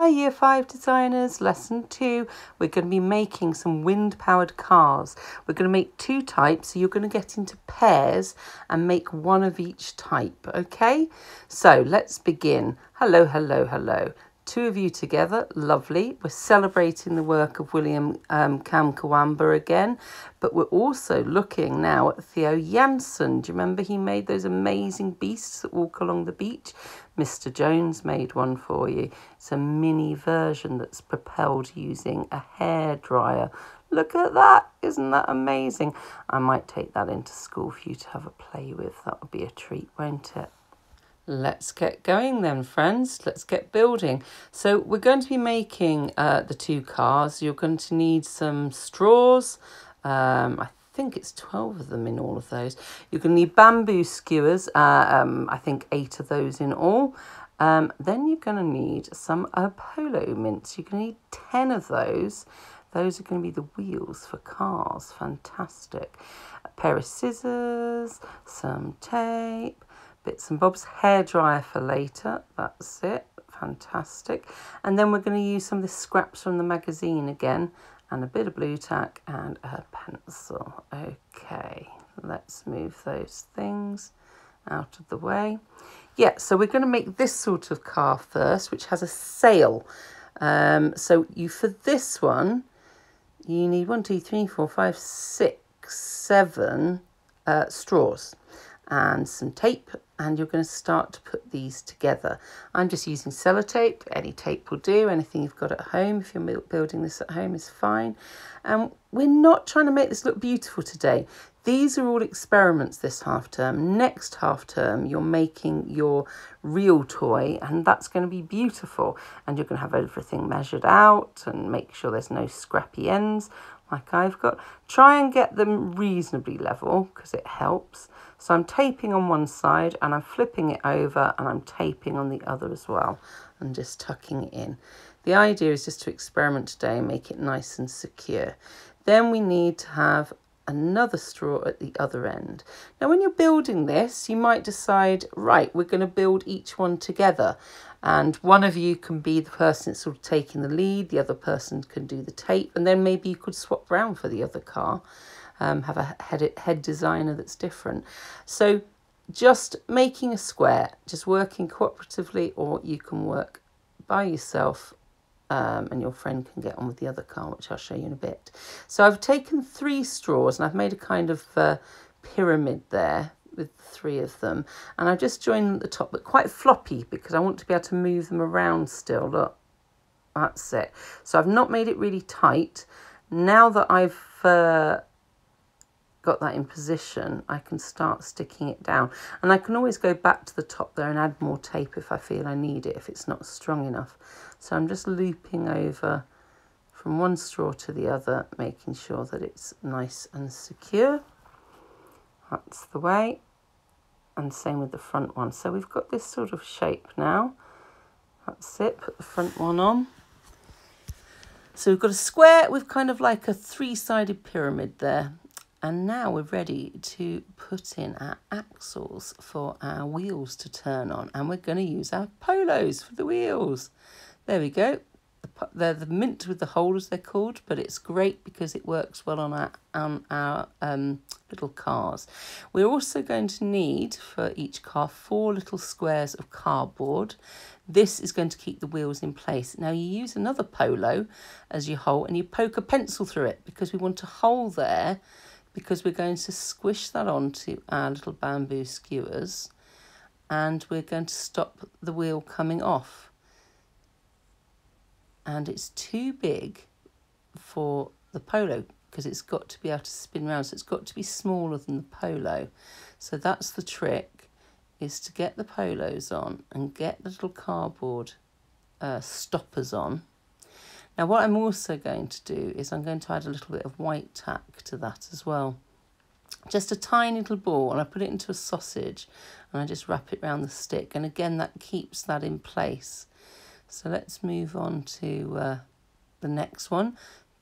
Hi Year 5 designers, lesson 2. We're going to be making some wind powered cars. We're going to make 2 types, so you're going to get into pairs and make one of each type, okay? So let's begin. Hello, hello, hello. 2 of you together, lovely. We're celebrating the work of William Kamkwamba again, but we're also looking now at Theo Jansen. Do you remember he made those amazing beasts that walk along the beach? Mr. Jones made one for you. It's a mini version that's propelled using a hairdryer. Look at that, isn't that amazing? I might take that into school for you to have a play with. That would be a treat, won't it? Let's get going then, friends. Let's get building. So we're going to be making the 2 cars. You're going to need some straws. I think it's 12 of them in all of those. You're going to need bamboo skewers. I think 8 of those in all. Then you're going to need some polo mints. You're going to need 10 of those. Those are going to be the wheels for cars. Fantastic. A pair of scissors, some tape, bits and bobs, hairdryer for later, that's it, fantastic. And then we're going to use some of the scraps from the magazine again, and a bit of blue tack and a pencil. Okay, let's move those things out of the way. Yeah, so we're going to make this sort of car first, which has a sail. So for this one, you need 1, 2, 3, 4, 5, 6, 7 straws and some tape, and you're going to start to put these together. I'm just using sellotape. Any tape will do. Anything you've got at home, if you're building this at home, is fine. And we're not trying to make this look beautiful today. These are all experiments this half term. Next half term, you're making your real toy, and that's going to be beautiful. And you're going to have everything measured out and make sure there's no scrappy ends like I've got. Try and get them reasonably level because it helps. So I'm taping on one side and I'm flipping it over and I'm taping on the other as well and just tucking it in. The idea is just to experiment today and make it nice and secure. Then we need to have another straw at the other end. Now when you're building this, you might decide, right, we're going to build each one together, and one of you can be the person that's sort of taking the lead, the other person can do the tape, and then maybe you could swap round for the other car. Have a head designer that's different. So just making a square, just working cooperatively, or you can work by yourself and your friend can get on with the other car, which I'll show you in a bit. So I've taken 3 straws and I've made a kind of pyramid there with 3 of them, and I've just joined them at the top, but quite floppy because I want to be able to move them around still. Look, that's it. So I've not made it really tight. Now that I've got that in position, I can start sticking it down, and I can always go back to the top there and add more tape if I feel I need it, if it's not strong enough. So I'm just looping over from one straw to the other, making sure that it's nice and secure. That's the way. And same with the front one. So we've got this sort of shape now. That's it. Put the front one on. So we've got a square with kind of like a 3-sided pyramid there. And now we're ready to put in our axles for our wheels to turn on. And we're going to use our polos for the wheels. There we go. They're the mint with the holes, they're called, but it's great because it works well on our little cars. We're also going to need for each car 4 little squares of cardboard. This is going to keep the wheels in place. Now you use another polo as your hole and you poke a pencil through it because we want a hole there, because we're going to squish that onto our little bamboo skewers and we're going to stop the wheel coming off. And it's too big for the polo because it's got to be able to spin around, so it's got to be smaller than the polo. So that's the trick, is to get the polos on and get the little cardboard stoppers on. Now what I'm also going to do is I'm going to add a little bit of white tack to that as well. Just a tiny little ball, and I put it into a sausage and I just wrap it around the stick, and again that keeps that in place. So let's move on to the next one.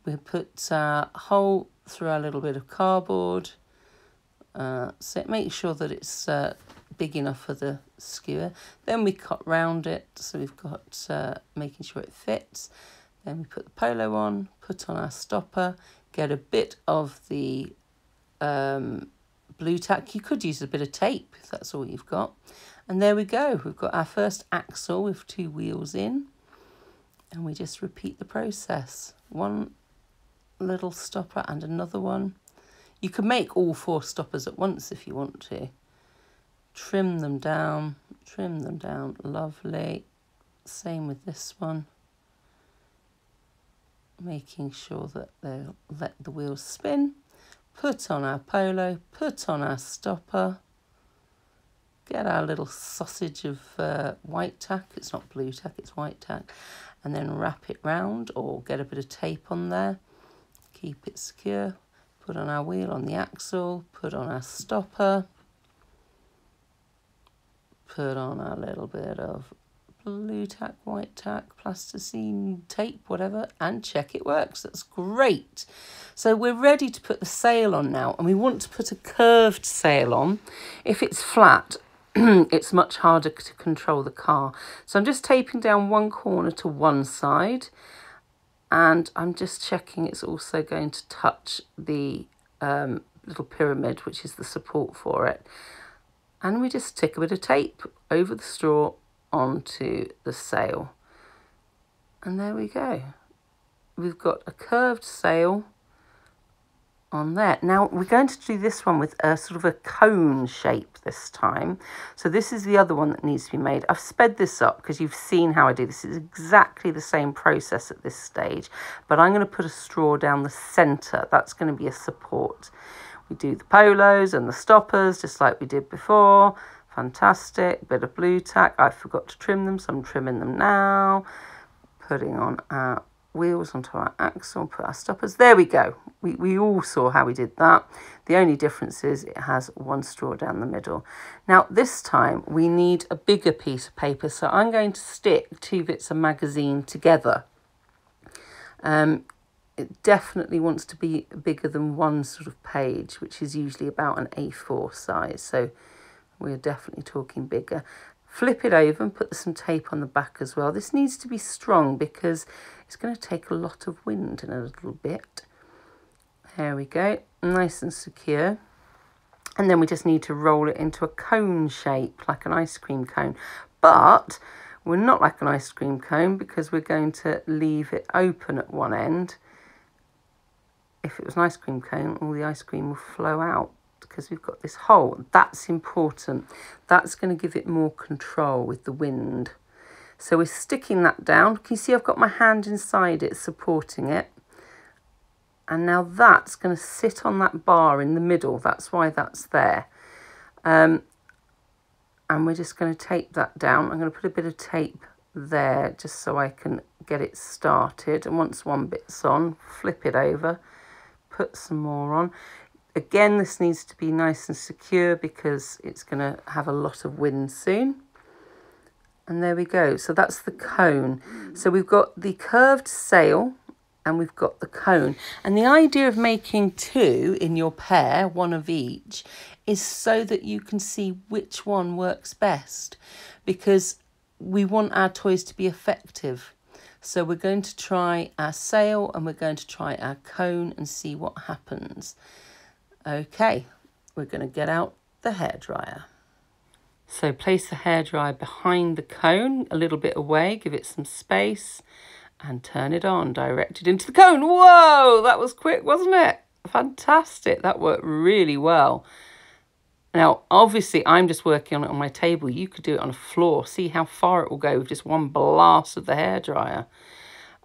We'll put a hole through our little bit of cardboard. So make sure that it's big enough for the skewer. Then we cut round it, so we've got making sure it fits. Then we put the polo on, put on our stopper, get a bit of the blue tack. You could use a bit of tape if that's all you've got. And there we go. We've got our first axle with 2 wheels in. And we just repeat the process. One little stopper and another one. You can make all 4 stoppers at once if you want to. Trim them down, lovely. Same with this one. Making sure that they'll let the wheels spin. Put on our polo, put on our stopper. Get our little sausage of white tack. It's not blue tack, it's white tack. And then wrap it round or get a bit of tape on there. Keep it secure. Put on our wheel on the axle. Put on our stopper. Put on our little bit of blue tack, white tack, plasticine, tape, whatever, and check it works. That's great. So we're ready to put the sail on now, and we want to put a curved sail on. If it's flat, it's much harder to control the car. So I'm just taping down one corner to one side, and I'm just checking it's also going to touch the little pyramid, which is the support for it. And we just stick a bit of tape over the straw onto the sail. And there we go. We've got a curved sail on there. Now we're going to do this one with a sort of a cone shape this time. So this is the other one that needs to be made. I've sped this up because you've seen how I do this. It's exactly the same process at this stage, but I'm going to put a straw down the centre. That's going to be a support. We do the polos and the stoppers just like we did before. Fantastic. Bit of blue tack. I forgot to trim them, so I'm trimming them now. Putting on our wheels onto our axle, put our stoppers. There we go. We all saw how we did that. The only difference is it has one straw down the middle. Now this time we need a bigger piece of paper, so I'm going to stick 2 bits of magazine together. It definitely wants to be bigger than one sort of page, which is usually about an A4 size. So we're definitely talking bigger. Flip it over and put some tape on the back as well. This needs to be strong because it's going to take a lot of wind in a little bit. There we go, nice and secure. And then we just need to roll it into a cone shape, like an ice cream cone. But we're not like an ice cream cone because we're going to leave it open at one end. If it was an ice cream cone, all the ice cream will flow out because we've got this hole. That's important. That's going to give it more control with the wind. So we're sticking that down. Can you see I've got my hand inside it, supporting it? And now that's going to sit on that bar in the middle. That's why that's there. And we're just going to tape that down. I'm going to put a bit of tape there just so I can get it started. And once one bit's on, flip it over. Put some more on. Again, this needs to be nice and secure because it's going to have a lot of wind soon. And there we go. So that's the cone. So we've got the curved sail and we've got the cone. And the idea of making 2 in your pair, one of each, is so that you can see which one works best, because we want our toys to be effective. So we're going to try our sail and we're going to try our cone and see what happens. Okay, we're going to get out the hairdryer. So place the hairdryer behind the cone, a little bit away, give it some space and turn it on, direct it into the cone. Whoa, that was quick, wasn't it? Fantastic, that worked really well. Now, obviously, I'm just working on it on my table. You could do it on a floor. See how far it will go with just one blast of the hairdryer.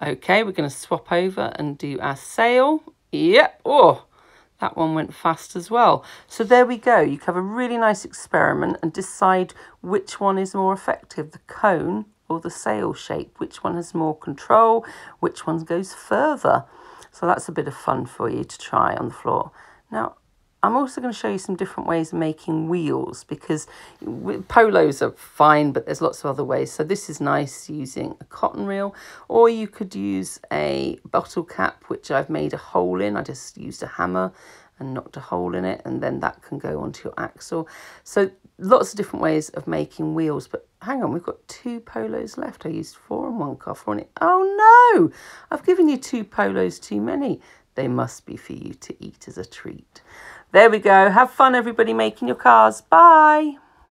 Okay, we're going to swap over and do our sail. Yep. Oh, that one went fast as well. So there we go. You can have a really nice experiment and decide which one is more effective, the cone or the sail shape. Which one has more control? Which one goes further? So that's a bit of fun for you to try on the floor. Now, I'm also going to show you some different ways of making wheels, because polos are fine, but there's lots of other ways. So this is nice using a cotton reel, or you could use a bottle cap, which I've made a hole in. I just used a hammer and knocked a hole in it, and then that can go onto your axle. So lots of different ways of making wheels. But hang on, we've got 2 polos left. I used 4 on one car, 4 on it. Oh no, I've given you 2 polos too many. They must be for you to eat as a treat. There we go. Have fun, everybody, making your cars. Bye.